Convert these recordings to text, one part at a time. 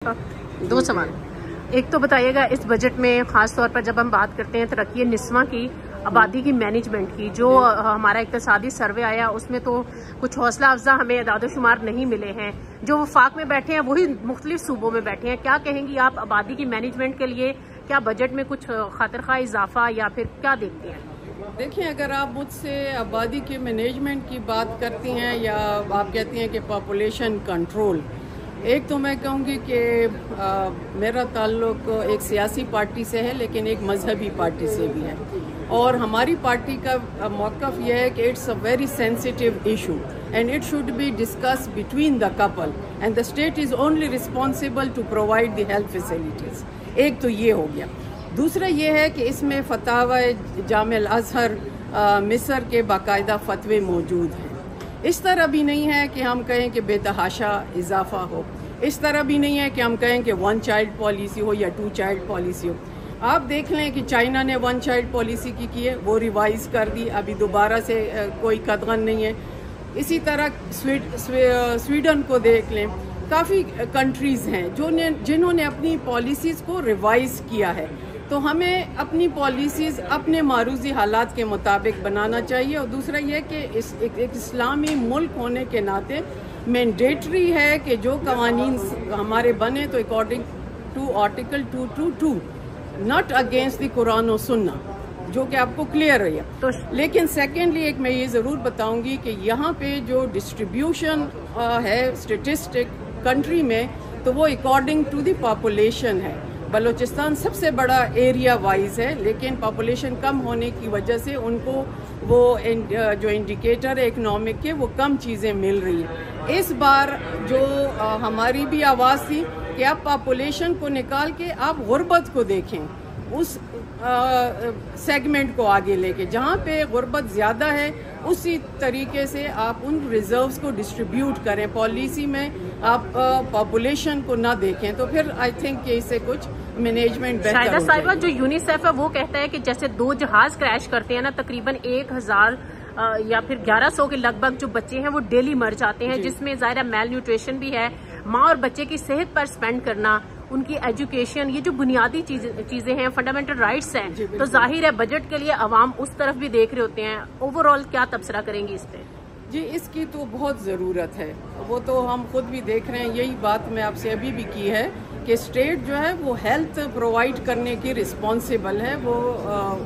दो सवाल। एक तो बताइएगा, इस बजट में खास तौर पर जब हम बात करते हैं तरक्की निस्वां की, आबादी की मैनेजमेंट की, जो हमारा इक्तिसादी सर्वे आया उसमें तो कुछ हौसला अफजा हमें एदाद-ओ-शुमार नहीं मिले हैं। जो वफाक में बैठे हैं वही मुख्तलिफ सूबों में बैठे हैं। क्या कहेंगी आप आबादी की मैनेजमेंट के लिए? क्या बजट में कुछ खातिरखा इजाफा या फिर क्या देखते हैं? देखिए, अगर आप मुझसे आबादी के मैनेजमेंट की बात करती हैं या आप कहती हैं कि पॉपुलेशन कंट्रोल, एक तो मैं कहूँगी कि मेरा ताल्लुक एक सियासी पार्टी से है लेकिन एक मजहबी पार्टी से भी है, और हमारी पार्टी का मौक़िफ़ यह है कि it's a very sensitive issue and it should be discuss between the couple and the state is only responsible to provide the health facilities. एक तो ये हो गया। दूसरा ये है कि इसमें फतावा जामिल अज़हर मिस्र के बाकायदा फतवे मौजूद हैं। इस तरह भी नहीं है कि हम कहें कि बेतहाशा इजाफा हो, इस तरह भी नहीं है कि हम कहें कि 1 चाइल्ड पॉलिसी हो या 2 चाइल्ड पॉलिसी हो। आप देख लें कि चाइना ने 1 चाइल्ड पॉलिसी की है, वो रिवाइज कर दी, अभी दोबारा से कोई कदगन नहीं है। इसी तरह स्वीडन को देख लें, काफ़ी कंट्रीज़ हैं जिन्होंने अपनी पॉलिसीज़ को रिवाइज किया है। तो हमें अपनी पॉलिसीज़ अपने मारूजी हालात के मुताबिक बनाना चाहिए। और दूसरा ये कि एक इस्लामी मुल्क होने के नाते मैंडेटरी है कि जो कवानीन हमारे बने तो according to article 222 not against the Quran और सुन्ना, जो कि आपको क्लियर है। तो लेकिन सेकेंडली एक मैं ये ज़रूर बताऊंगी कि यहाँ पे जो डिस्ट्रीब्यूशन है स्टेटिस्टिक कंट्री में, तो वो अकॉर्डिंग टू द पॉपुलेशन है। बलूचिस्तान सबसे बड़ा एरिया वाइज है, लेकिन पॉपुलेशन कम होने की वजह से उनको वो जो इंडिकेटर है इकनॉमिक के, वो कम चीज़ें मिल रही हैं। इस बार जो हमारी भी आवाज़ थी कि आप पॉपुलेशन को निकाल के आप गुर्बत को देखें, उस सेगमेंट को आगे लेके, जहाँ पे गुर्बत ज़्यादा है उसी तरीके से आप उन रिजर्व्स को डिस्ट्रीब्यूट करें। पॉलिसी में आप पॉपुलेशन को ना देखें, तो फिर आई थिंक कि इससे कुछ मैनेजमेंट बेहतर शाहिदा साहिबा, जो यूनिसेफ है वो कहता है कि जैसे 2 जहाज क्रैश करते हैं ना, तकरीबन 1000 या फिर 1100 के लगभग जो बच्चे हैं वो डेली मर जाते हैं, जिसमें ज़ाहिर मेल न्यूट्रिशन भी है। माँ और बच्चे की सेहत पर स्पेंड करना, उनकी एजुकेशन, ये जो बुनियादी चीजें हैं, फंडामेंटल राइट्स हैं, तो जाहिर है बजट के लिए अवाम उस तरफ भी देख रहे होते हैं। ओवरऑल क्या तबसरा करेंगी इस पे? जी, इसकी तो बहुत ज़रूरत है, वो तो हम खुद भी देख रहे हैं। यही बात मैं आपसे अभी भी की है कि स्टेट जो है वो हेल्थ प्रोवाइड करने की रिस्पॉन्सिबल है। वो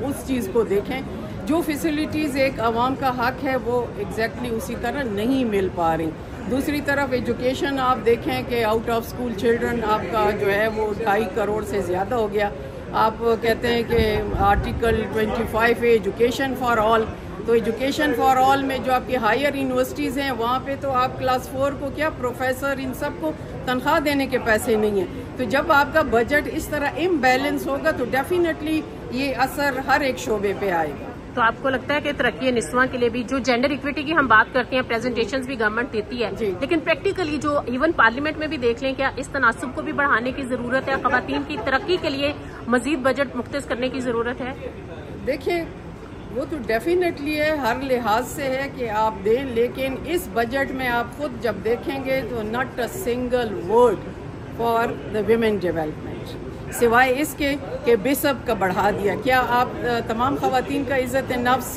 उस चीज़ को देखें, जो फैसिलिटीज़ एक आवाम का हक है वो एग्जैक्टली उसी तरह नहीं मिल पा रही। दूसरी तरफ एजुकेशन आप देखें कि आउट ऑफ स्कूल चिल्ड्रन आपका जो है वो 2.5 करोड़ से ज़्यादा हो गया। आप कहते हैं कि आर्टिकल 25 है एजुकेशन फॉर ऑल, तो एजुकेशन फॉर ऑल में जो आपकी हायर यूनिवर्सिटीज़ हैं वहाँ पे तो आप क्लास 4 को क्या प्रोफेसर इन सब को तनख्वाह देने के पैसे नहीं हैं। तो जब आपका बजट इस तरह इम्बैलेंस होगा तो डेफिनेटली ये असर हर एक शोबे पे आएगा। तो आपको लगता है कि तरक्की निस्वां के लिए भी, जो जेंडर इक्विटी की हम बात करते हैं, प्रेजेंटेशंस भी गवर्नमेंट देती है, लेकिन प्रैक्टिकली जो इवन पार्लियामेंट में भी देख लें, क्या इस तनासुब को भी बढ़ाने की जरूरत है? खवातीन की तरक्की के लिए मजीद बजट मुख्तस करने की जरूरत है? देखिए, वो तो डेफिनेटली है, हर लिहाज से है कि आप दें, लेकिन इस बजट में आप खुद जब देखेंगे तो not a single word for the women development, सिवाय इसके कि बेसब का बढ़ा दिया। क्या आप तमाम खवातीन का इज़्ज़त नफ्स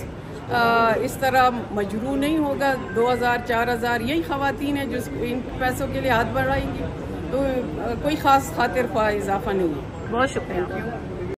इस तरह मजरू नहीं होगा? 2000-4000 यही खवातीन हैं जो इन पैसों के लिए हाथ बढ़ाएंगी, तो कोई ख़ास खातिर ख्वाह इजाफा नहीं है। बहुत शुक्रिया।